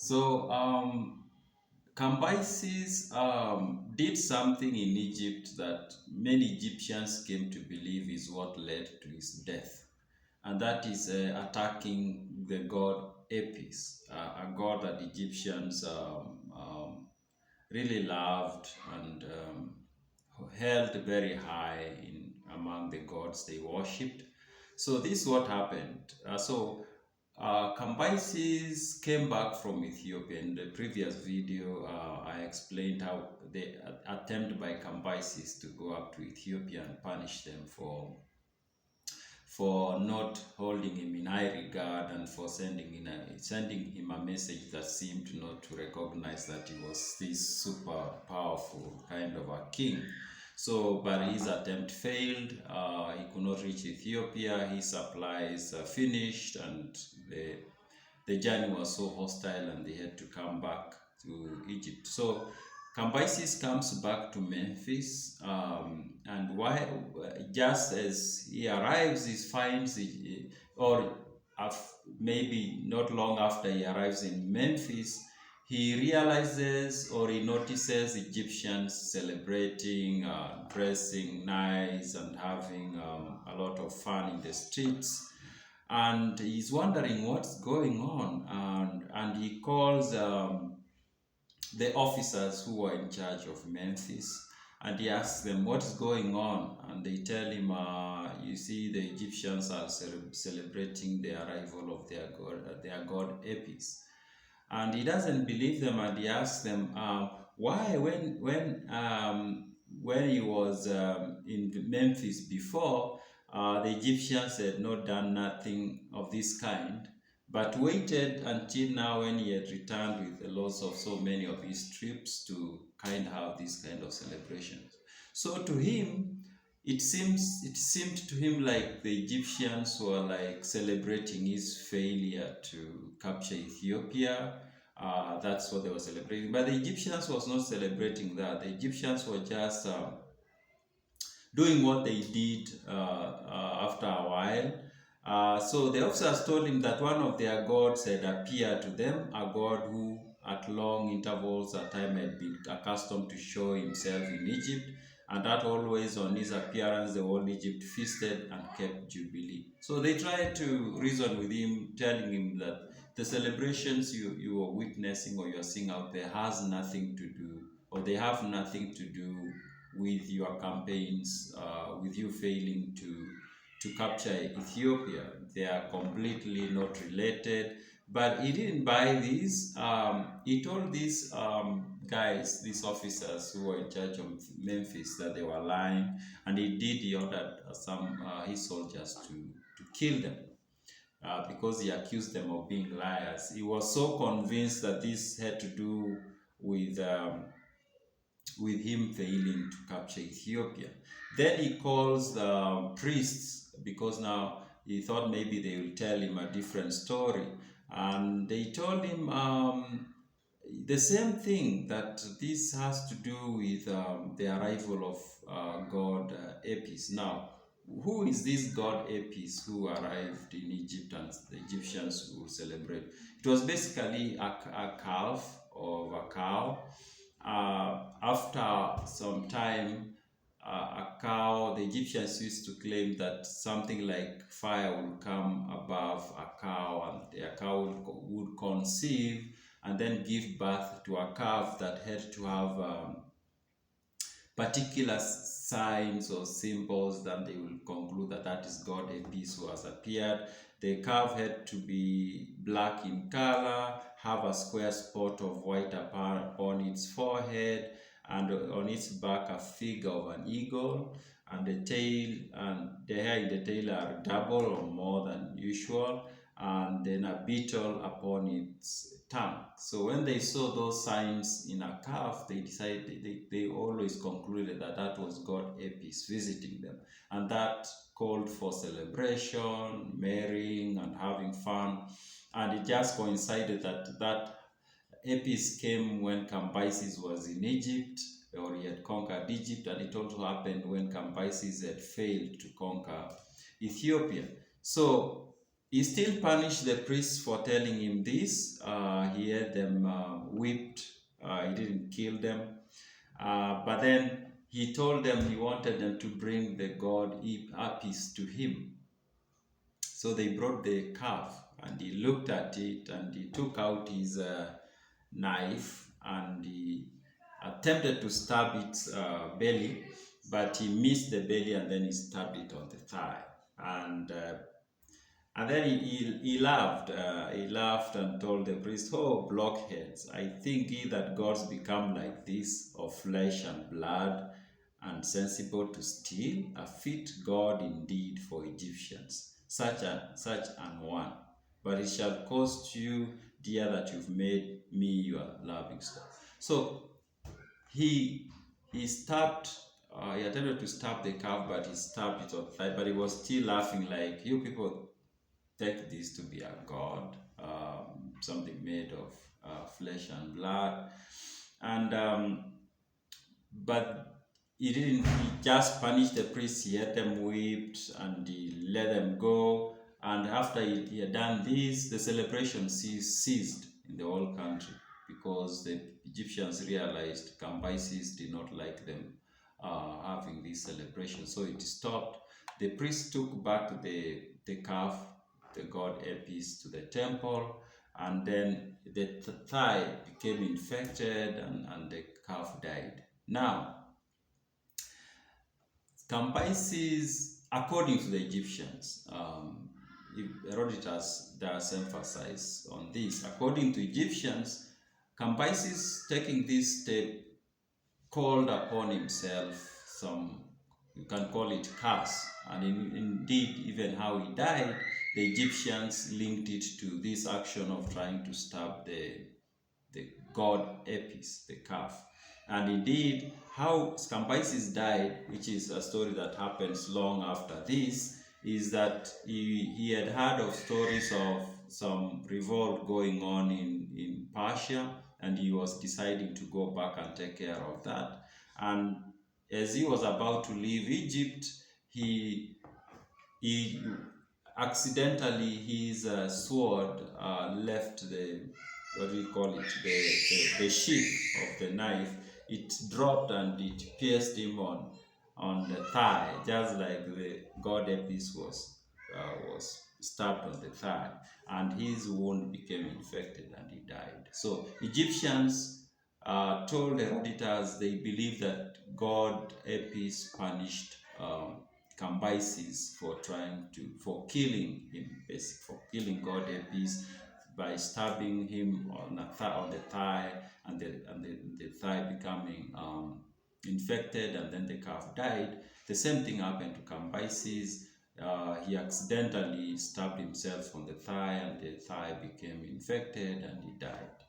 So Cambyses did something in Egypt that many Egyptians came to believe is what led to his death, and that is attacking the god Apis, a god that Egyptians really loved and held very high in among the gods they worshipped. So this is what happened. Cambyses came back from Ethiopia. In the previous video, I explained how the attempt by Cambyses to go up to Ethiopia and punish them for not holding him in high regard and for sending him a message that seemed not to recognize that he was this super powerful kind of a king. So, but his attempt failed. He could not reach Ethiopia. His supplies finished, and the journey was so hostile, and they had to come back to Egypt. So Cambyses comes back to Memphis, and why? Just as he arrives, he finds, or maybe not long after he arrives in Memphis, he realizes or he notices Egyptians celebrating, dressing nice, and having a lot of fun in the streets. And he's wondering what's going on, and he calls the officers who were in charge of Memphis, and he asks them what is going on, and they tell him, you see, the Egyptians are celebrating the arrival of their god Apis, and he doesn't believe them, and he asks them why, when he was in Memphis before, the Egyptians had not done nothing of this kind, but waited until now when he had returned with the loss of so many of his troops to kind of have these kind of celebrations. So to him, it seemed to him like the Egyptians were like celebrating his failure to capture Ethiopia. That's what they were celebrating. But the Egyptians was not celebrating that. The Egyptians were just doing what they did after a while. So the officers told him that one of their gods had appeared to them, a god who at long intervals at time had been accustomed to show himself in Egypt, and that always on his appearance the whole Egypt feasted and kept jubilee. So they tried to reason with him, telling him that the celebrations you are witnessing or you are seeing out there has nothing to do, or they have nothing to do with your campaigns, with you failing to capture Ethiopia. They are completely not related. But he didn't buy this. He told these guys, these officers who were in charge of Memphis, that they were lying, and he ordered some his soldiers to kill them. Because he accused them of being liars. He was so convinced that this had to do with him failing to capture Ethiopia. Then he calls the priests, because now he thought maybe they will tell him a different story. And they told him the same thing, that this has to do with the arrival of god Apis. Now, who is this god Apis who arrived in Egypt and the Egyptians will celebrate? It was basically a calf of a cow. After some time, a cow, the Egyptians used to claim that something like fire would come above a cow, and a cow would conceive and then give birth to a calf that had to have particular signs or symbols. That they will conclude that that is God Apis who has appeared. The calf had to be black in color, have a square spot of white upon its forehead, and on its back a figure of an eagle, and the tail and the hair in the tail are double or more than usual, and then a beetle upon its tongue. So when they saw those signs in a calf, they decided, they always concluded that that was God Apis visiting them, and that called for celebration, marrying, and having fun. And it just coincided that Apis came when Cambyses was in Egypt, or he had conquered Egypt, and it also happened when Cambyses had failed to conquer Ethiopia. So he still punished the priests for telling him this. He had them whipped. He didn't kill them. But then he told them he wanted them to bring the god Apis to him. So they brought the calf, and he looked at it, and he took out his knife, and he attempted to stab its belly, but he missed the belly, and then he stabbed it on the thigh. And then he laughed. He laughed and told the priest, "Oh, blockheads! I think ye that gods become like this, of flesh and blood, and sensible to steal, a fit god indeed for Egyptians, such an one. But it shall cost you dear that you've made me your loving stock." So he stabbed. He attempted to stab the calf, but he stabbed it on the thigh. But he was still laughing, like, "You people take this to be a god, something made of flesh and blood." And but he didn't. He just punished the priests. He had them whipped, and he let them go. And after he had done this, the celebration ceased in the whole country, because the Egyptians realized Cambyses did not like them having this celebration. So it stopped. The priests took back the calf, the god Apis, to the temple, and then the thigh became infected, and the calf died. Now, Cambyses, according to the Egyptians, Herodotus does emphasize on this. According to Egyptians, Cambyses, taking this step, called upon himself some, you can call it, curse. And indeed, even how he died, the Egyptians linked it to this action of trying to stab the god Apis, the calf. And indeed, how Cambyses died, which is a story that happens long after this, is that he had heard of stories of some revolt going on in Persia, and he was deciding to go back and take care of that. And as he was about to leave Egypt, he accidentally, his sword left the, what do you call it, the sheath of the knife. It dropped and it pierced him on the thigh, just like the god Apis was stabbed on the thigh, and his wound became infected and he died. So Egyptians told Herodotus they believe that god Apis punished Cambyses for killing him, basically for killing god Apis, by stabbing him on the thigh, and the thigh becoming infected, and then the calf died. The same thing happened to Cambyses. He accidentally stabbed himself on the thigh, and the thigh became infected, and he died.